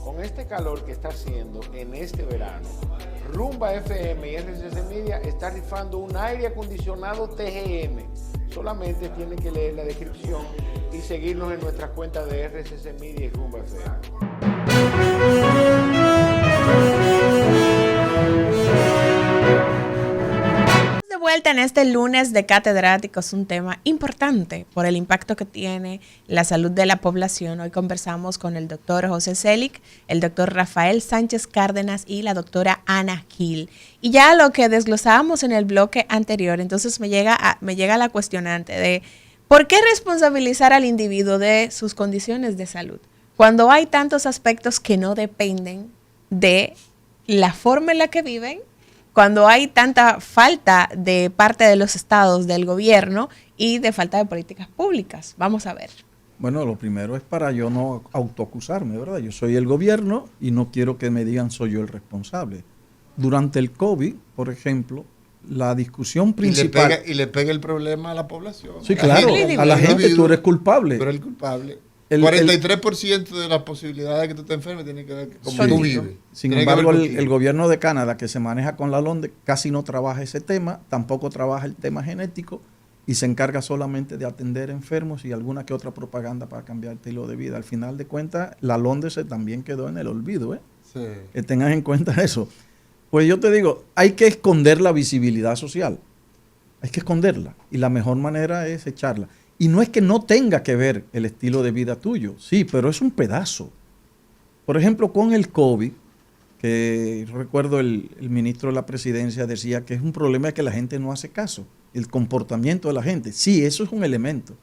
con este calor que está haciendo en este verano, Rumba FM y RCC Media está rifando un aire acondicionado TGM. Solamente tienen que leer la descripción y seguirnos en nuestras cuentas de RCC Media y Rumba FM. De vuelta en este lunes de catedráticos, un tema importante por el impacto que tiene la salud de la población. Hoy conversamos con el doctor José Selig, el doctor Rafael Sánchez Cárdenas y la doctora Ana Gil. Y ya lo que desglosábamos en el bloque anterior, entonces me llega la cuestionante de ¿por qué responsabilizar al individuo de sus condiciones de salud cuando hay tantos aspectos que no dependen de la forma en la que viven? Cuando hay tanta falta de parte de los estados, del gobierno y de falta de políticas públicas. Vamos a ver. Bueno, lo primero es para yo no autoacusarme, ¿verdad? Yo soy el gobierno y no quiero que me digan soy yo el responsable. Durante el COVID, por ejemplo, la discusión principal... Y le pega el problema a la población. Sí, claro, a la gente tú eres culpable. Tú eres el culpable. 43% de las posibilidades de que tú te enfermes tiene que ver con cómo tú vives. Sin embargo, el gobierno de Canadá, que se maneja con la LONDE, casi no trabaja ese tema, tampoco trabaja el tema genético y se encarga solamente de atender enfermos y alguna que otra propaganda para cambiar el estilo de vida. Al final de cuentas, la LONDE también quedó en el olvido, ¿eh? Sí. Que tengas en cuenta eso. Pues yo te digo, hay que esconder la visibilidad social. Hay que esconderla y la mejor manera es echarla. Y no es que no tenga que ver el estilo de vida tuyo, sí, pero es un pedazo. Por ejemplo, con el COVID, que recuerdo el ministro de la presidencia decía que es un problema que la gente no hace caso, el comportamiento de la gente. Sí, eso es un elemento,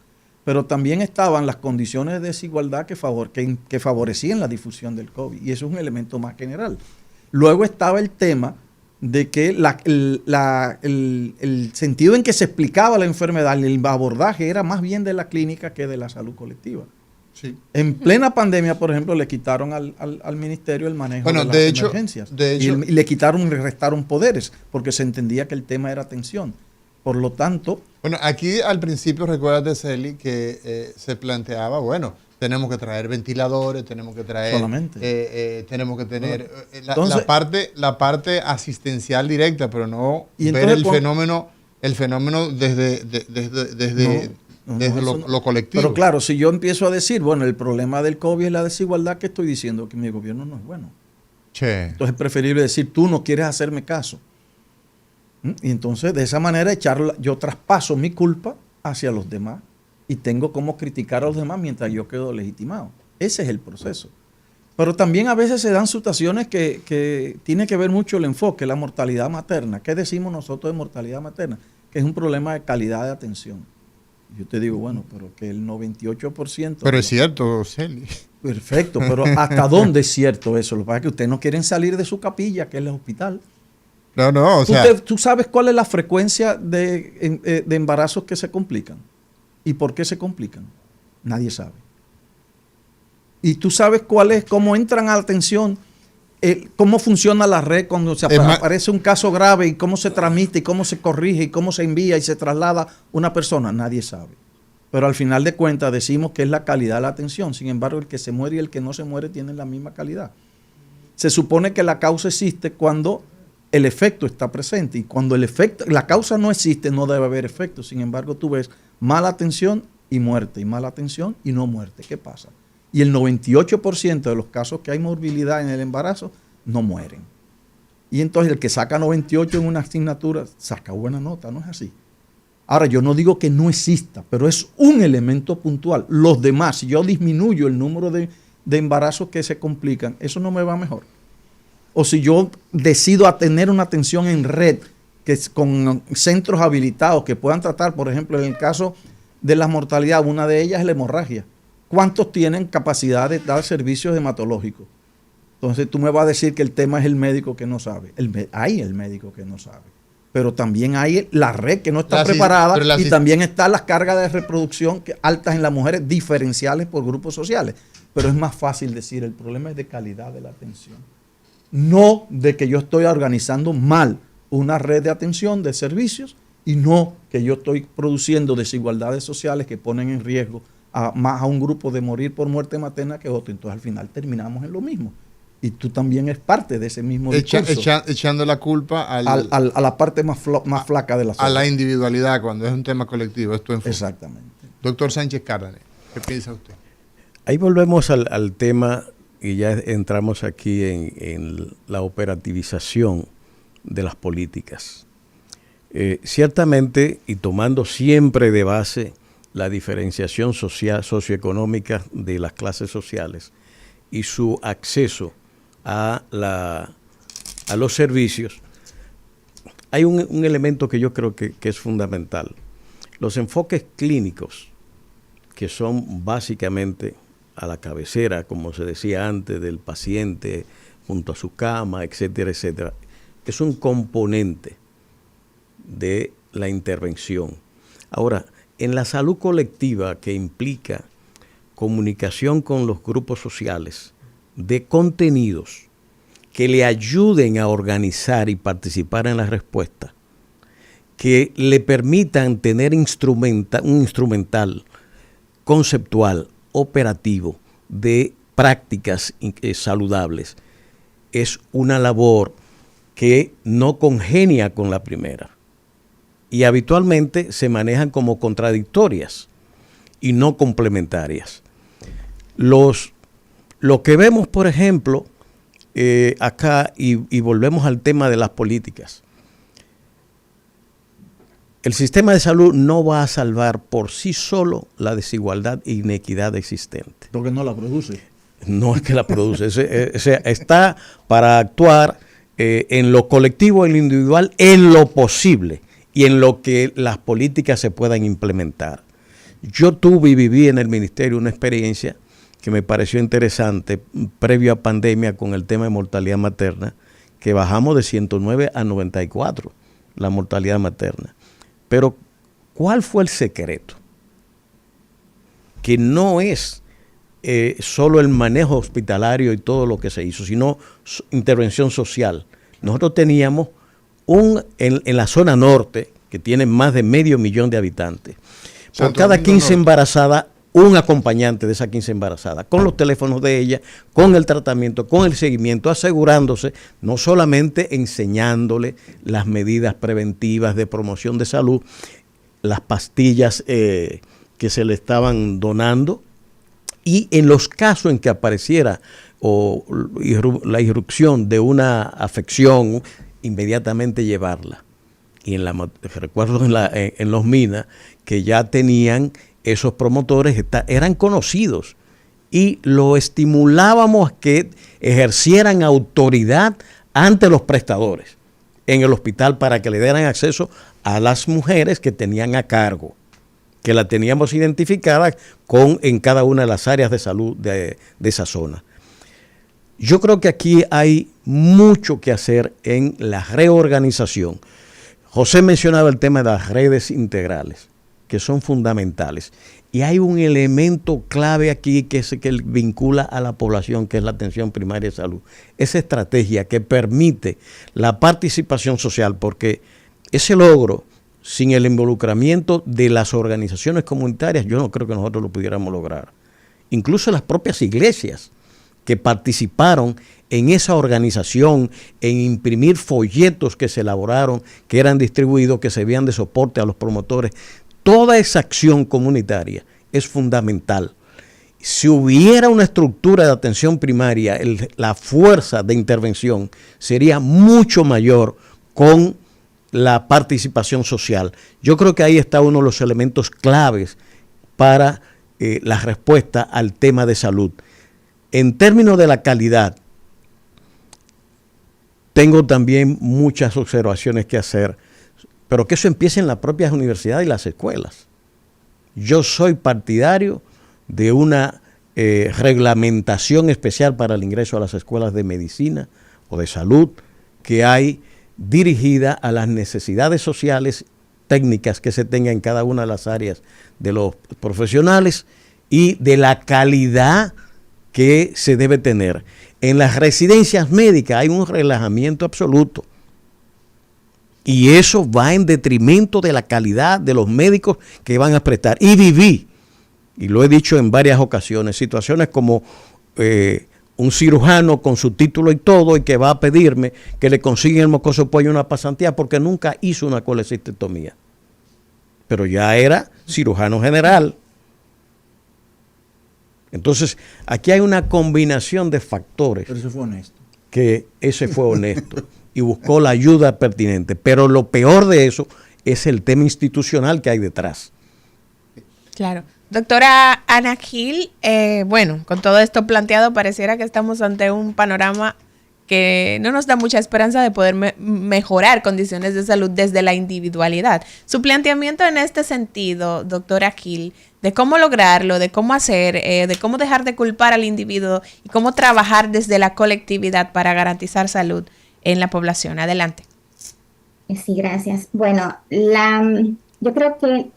pero también estaban las condiciones de desigualdad que favorecían la difusión del COVID, y eso es un elemento más general. Luego estaba el tema de que el sentido en que se explicaba la enfermedad, el abordaje era más bien de la clínica que de la salud colectiva. Sí. En plena pandemia, por ejemplo, le quitaron al ministerio el manejo de las emergencias. Y le restaron poderes, porque se entendía que el tema era atención. Por lo tanto... Bueno, aquí al principio, recuérdate, Celi, que se planteaba, bueno, tenemos que traer ventiladores, tenemos que traer... Solamente. Tenemos que tener la parte asistencial directa, pero no ver el fenómeno desde lo colectivo. Pero claro, si yo empiezo a decir, bueno, el problema del COVID es la desigualdad, ¿qué estoy diciendo? Que mi gobierno no es bueno. Che. Entonces es preferible decir, tú no quieres hacerme caso. Y entonces de esa manera yo traspaso mi culpa hacia los demás y tengo como criticar a los demás mientras yo quedo legitimado. Ese es el proceso. Pero también a veces se dan situaciones que tiene que ver mucho el enfoque, la mortalidad materna. ¿Qué decimos nosotros de mortalidad materna? Que es un problema de calidad de atención. Yo te digo, bueno, pero que el 98%... Pero es cierto, Celi. Perfecto, pero ¿hasta dónde es cierto eso? Lo que pasa es que ustedes no quieren salir de su capilla, que es el hospital. No, o sea... ¿Tú sabes cuál es la frecuencia de embarazos que se complican? ¿Y por qué se complican? Nadie sabe. ¿Y tú sabes cómo entran a la atención, cómo funciona la red cuando aparece un caso grave y cómo se tramita y cómo se corrige y cómo se envía y se traslada una persona? Nadie sabe. Pero al final de cuentas decimos que es la calidad de la atención. Sin embargo, el que se muere y el que no se muere tienen la misma calidad. Se supone que la causa existe cuando el efecto está presente, y cuando la causa no existe, no debe haber efecto. Sin embargo, tú ves mala atención y muerte, y mala atención y no muerte. ¿Qué pasa? Y el 98% de los casos que hay morbilidad en el embarazo no mueren. Y entonces el que saca 98 en una asignatura saca buena nota, ¿no es así? Ahora, yo no digo que no exista, pero es un elemento puntual. Los demás, si yo disminuyo el número de embarazos que se complican, eso no me va mejor. O si yo decido a tener una atención en red, con centros habilitados que puedan tratar, por ejemplo, en el caso de la mortalidad, una de ellas es la hemorragia. ¿Cuántos tienen capacidad de dar servicios hematológicos? Entonces tú me vas a decir que el tema es el médico que no sabe. Hay el médico que no sabe. Pero también hay la red que no está preparada, y también están las cargas de reproducción altas en las mujeres, diferenciales por grupos sociales. Pero es más fácil decir, el problema es de calidad de la atención. No de que yo estoy organizando mal una red de atención de servicios, y no que yo estoy produciendo desigualdades sociales que ponen en riesgo más a un grupo de morir por muerte materna que otro. Entonces al final terminamos en lo mismo. y tú también eres parte de ese mismo discurso. Echando la culpa a la parte más flaca de la sociedad. A la individualidad cuando es un tema colectivo. Esto exactamente. Doctor Sánchez Cárdenas, ¿qué piensa usted? Ahí volvemos al tema y ya entramos aquí en la operativización de las políticas. Ciertamente, y tomando siempre de base la diferenciación social, socioeconómica de las clases sociales y su acceso a los servicios, hay un elemento que yo creo que es fundamental. Los enfoques clínicos, que son básicamente a la cabecera, como se decía antes, del paciente junto a su cama, etcétera, etcétera, es un componente de la intervención. Ahora, en la salud colectiva, que implica comunicación con los grupos sociales de contenidos que le ayuden a organizar y participar en la respuesta, que le permitan tener un instrumental conceptual, operativo, de prácticas saludables, es una labor que no congenia con la primera. Y habitualmente se manejan como contradictorias y no complementarias. Lo que vemos, por ejemplo, acá, y volvemos al tema de las políticas. El sistema de salud no va a salvar por sí solo la desigualdad e inequidad existente. Porque no la produce. No es que la produce, está para actuar en lo colectivo, en lo individual, en lo posible y en lo que las políticas se puedan implementar. Yo tuve y viví en el ministerio una experiencia que me pareció interesante previo a pandemia con el tema de mortalidad materna, que bajamos de 109 a 94 la mortalidad materna. Pero, ¿cuál fue el secreto? Que no es solo el manejo hospitalario y todo lo que se hizo, sino intervención social. Nosotros teníamos en la zona norte, que tiene más de 500,000 de habitantes, por cada 15 embarazadas, un acompañante de esa 15 embarazadas, con los teléfonos de ella, con el tratamiento, con el seguimiento, asegurándose, no solamente enseñándole las medidas preventivas de promoción de salud, las pastillas que se le estaban donando, y en los casos en que apareciera la irrupción de una afección, inmediatamente llevarla. Y recuerdo en los Minas que ya tenían esos promotores, eran conocidos y lo estimulábamos a que ejercieran autoridad ante los prestadores en el hospital para que le dieran acceso a las mujeres que tenían a cargo, que la teníamos identificada en cada una de las áreas de salud de esa zona. Yo creo que aquí hay mucho que hacer en la reorganización. José mencionaba el tema de las redes integrales, que son fundamentales. Y hay un elemento clave aquí que es el que vincula a la población, que es la atención primaria de salud. Esa estrategia que permite la participación social, porque ese logro, sin el involucramiento de las organizaciones comunitarias, yo no creo que nosotros lo pudiéramos lograr. Incluso las propias iglesias que participaron en esa organización, en imprimir folletos que se elaboraron, que eran distribuidos, que servían de soporte a los promotores. Toda esa acción comunitaria es fundamental. Si hubiera una estructura de atención primaria, la fuerza de intervención sería mucho mayor con la participación social. Yo creo que ahí está uno de los elementos claves para la respuesta al tema de salud. En términos de la calidad, tengo también muchas observaciones que hacer, pero que eso empiece en las propias universidades y las escuelas. Yo soy partidario de una reglamentación especial para el ingreso a las escuelas de medicina o de salud que hay dirigida a las necesidades sociales, técnicas que se tengan en cada una de las áreas de los profesionales y de la calidad que se debe tener. En las residencias médicas hay un relajamiento absoluto. Y eso va en detrimento de la calidad de los médicos que van a prestar. Y viví, y lo he dicho en varias ocasiones, situaciones como un cirujano con su título y todo, y que va a pedirme que le consiga el mocoso pollo una pasantía porque nunca hizo una colecistectomía. Pero ya era cirujano general. Entonces, aquí hay una combinación de factores. Pero eso fue honesto. Que ese fue honesto y buscó la ayuda pertinente. Pero lo peor de eso es el tema institucional que hay detrás. Claro. Doctora Ana Gil, bueno, con todo esto planteado, pareciera que estamos ante un panorama que no nos da mucha esperanza de poder mejorar condiciones de salud desde la individualidad. Su planteamiento en este sentido, doctora Gil, de cómo lograrlo, de cómo hacer, de cómo dejar de culpar al individuo y cómo trabajar desde la colectividad para garantizar salud en la población. Adelante. Sí, gracias. Bueno, yo creo que,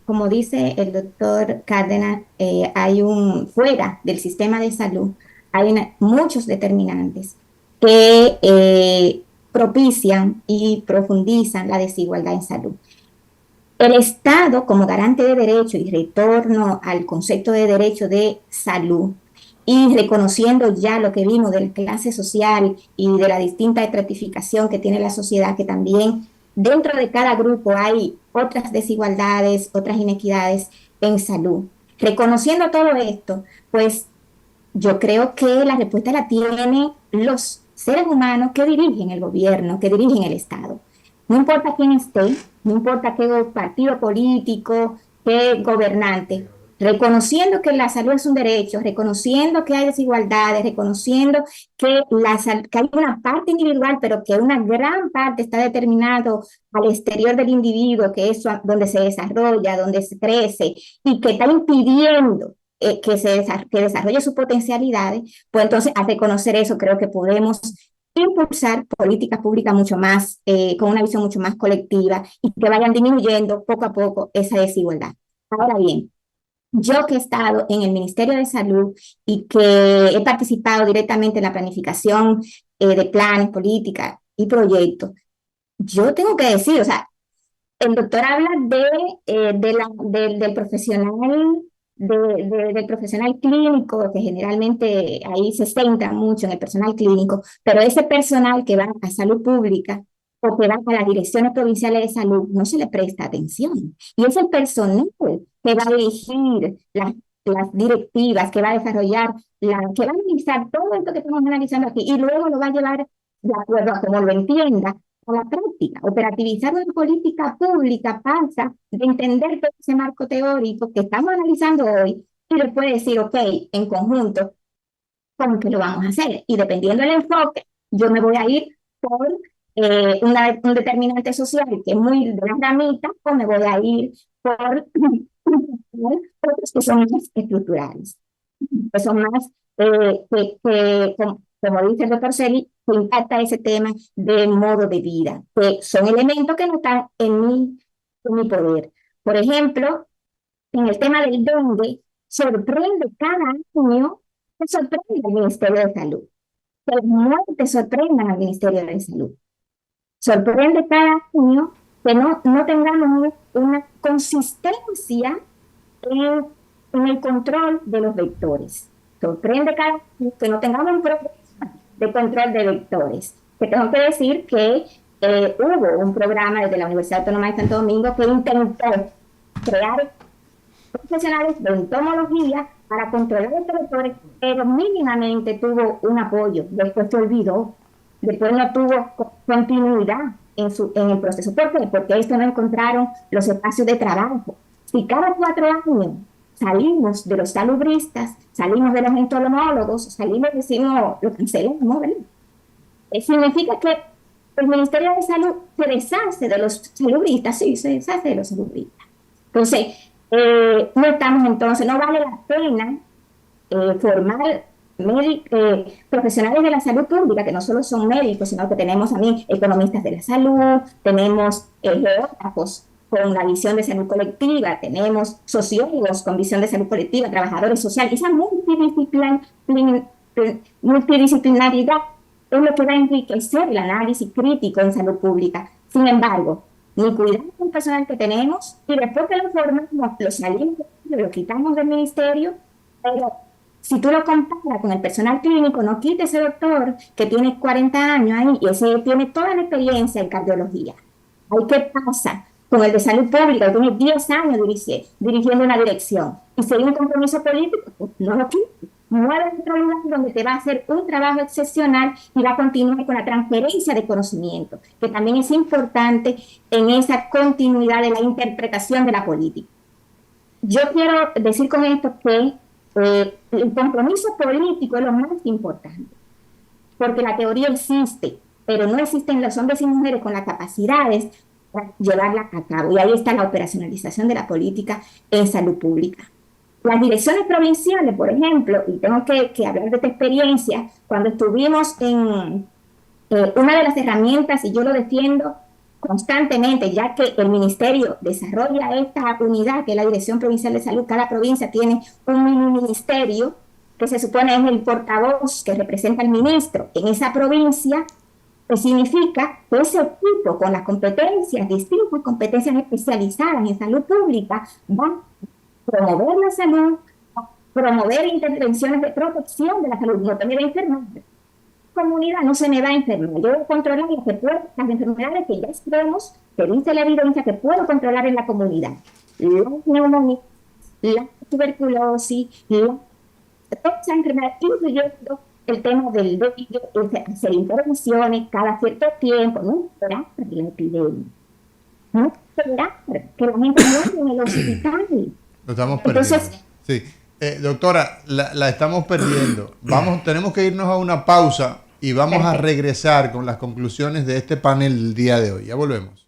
como dice el doctor Cárdenas, fuera del sistema de salud, hay muchos determinantes que propician y profundizan la desigualdad en salud. El Estado, como garante de derecho y retorno al concepto de derecho de salud, y reconociendo ya lo que vimos de la clase social y de la distinta estratificación que tiene la sociedad, que también dentro de cada grupo hay otras desigualdades, otras inequidades en salud. Reconociendo todo esto, pues yo creo que la respuesta la tienen los seres humanos que dirigen el gobierno, que dirigen el Estado. No importa quién esté, no importa qué partido político, qué gobernante, reconociendo que la salud es un derecho, reconociendo que hay desigualdades, reconociendo que hay una parte individual, pero que una gran parte está determinado al exterior del individuo, que es donde se desarrolla, donde se crece, y que está impidiendo que desarrolle sus potencialidades, pues entonces al reconocer eso creo que podemos impulsar políticas públicas mucho más, con una visión mucho más colectiva y que vayan disminuyendo poco a poco esa desigualdad. Ahora bien, yo que he estado en el Ministerio de Salud y que he participado directamente en la planificación de planes, políticas y proyectos, yo tengo que decir, o sea, el doctor habla del profesional, del profesional clínico, que generalmente ahí se centra mucho en el personal clínico, pero ese personal que va a salud pública o que va a las direcciones provinciales de salud no se le presta atención. Y es el personal que va a dirigir las directivas, que va a desarrollar, que va a analizar todo esto que estamos analizando aquí y luego lo va a llevar de acuerdo a cómo lo entienda a la práctica. Operativizar una política pública pasa de entender todo ese marco teórico que estamos analizando hoy y después decir, ok, en conjunto, ¿cómo que lo vamos a hacer? Y dependiendo del enfoque, yo me voy a ir por un determinante social que es muy de las ramitas, o me voy a ir por otros que son más estructurales, que son más, como dice el doctor Celi, que impacta ese tema de modo de vida, que son elementos que no están en mi poder. Por ejemplo, en el tema del dengue, sorprende cada año, se sorprende al Ministerio de Salud, que las muertes sorprendan al Ministerio de Salud. Sorprende cada año que no tengamos una consistencia en el control de los vectores. Sorprende cada año que no tengamos un programa de control de vectores. Que tengo que decir que hubo un programa desde la Universidad Autónoma de Santo Domingo que intentó crear profesionales de entomología para controlar estos vectores, pero mínimamente tuvo un apoyo. Después se olvidó. Después no tuvo continuidad en el proceso. ¿Por qué? Porque esto no encontraron los espacios de trabajo. Si cada 4 años salimos de los salubristas, salimos de los entomólogos, salimos, decimos, lo cancelamos, ¿verdad? Significa que el Ministerio de Salud se deshace de los salubristas, sí, se deshace de los salubristas. Entonces, no estamos entonces, no vale la pena formar profesionales de la salud pública, que no solo son médicos, sino que tenemos también economistas de la salud, tenemos geógrafos con la visión de salud colectiva, tenemos sociólogos con visión de salud colectiva, trabajadores sociales. Esa multidisciplinaridad es lo que va a enriquecer el análisis crítico en salud pública. Sin embargo, ni cuidamos el personal que tenemos y después que lo formamos, lo salimos, lo quitamos del ministerio, pero Si tú lo comparas con el personal clínico, no quite ese doctor que tiene 40 años ahí y ese tiene toda la experiencia en cardiología. Ahí, ¿qué pasa con el de salud pública, que tiene 10 años dirigiendo una dirección? Y si hay un compromiso político, pues no lo quite. Mueve a otro lugar donde te va a hacer un trabajo excepcional y va a continuar con la transferencia de conocimiento, que también es importante en esa continuidad de la interpretación de la política. Yo quiero decir con esto que el compromiso político es lo más importante, porque la teoría existe, pero no existen los hombres y mujeres con las capacidades para llevarla a cabo. Y ahí está la operacionalización de la política en salud pública. Las direcciones provinciales, por ejemplo, y tengo que hablar de esta experiencia, cuando estuvimos en una de las herramientas, y yo lo defiendo constantemente, ya que el ministerio desarrolla esta unidad, que es la Dirección Provincial de Salud. Cada provincia tiene un mini ministerio, que se supone es el portavoz que representa al ministro en esa provincia, pues significa que ese equipo con las competencias, distintas competencias especializadas en salud pública, va a promover la salud, promover intervenciones de protección de la salud, no tener enfermedades. Comunidad no se me va a enfermar. Yo debo controlar las enfermedades que ya sabemos, que dice la evidencia que puedo controlar en la comunidad. La neumonía, la tuberculosis, todas esas enfermedades, incluyendo el tema del dengue, hacer intervenciones cada cierto tiempo, no esperar para la epidemia. No esperar que la gente muera en el hospital. Lo estamos perdiendo. Entonces, sí. Doctora, la estamos perdiendo. Tenemos que irnos a una pausa y vamos a regresar con las conclusiones de este panel del día de hoy. Ya volvemos.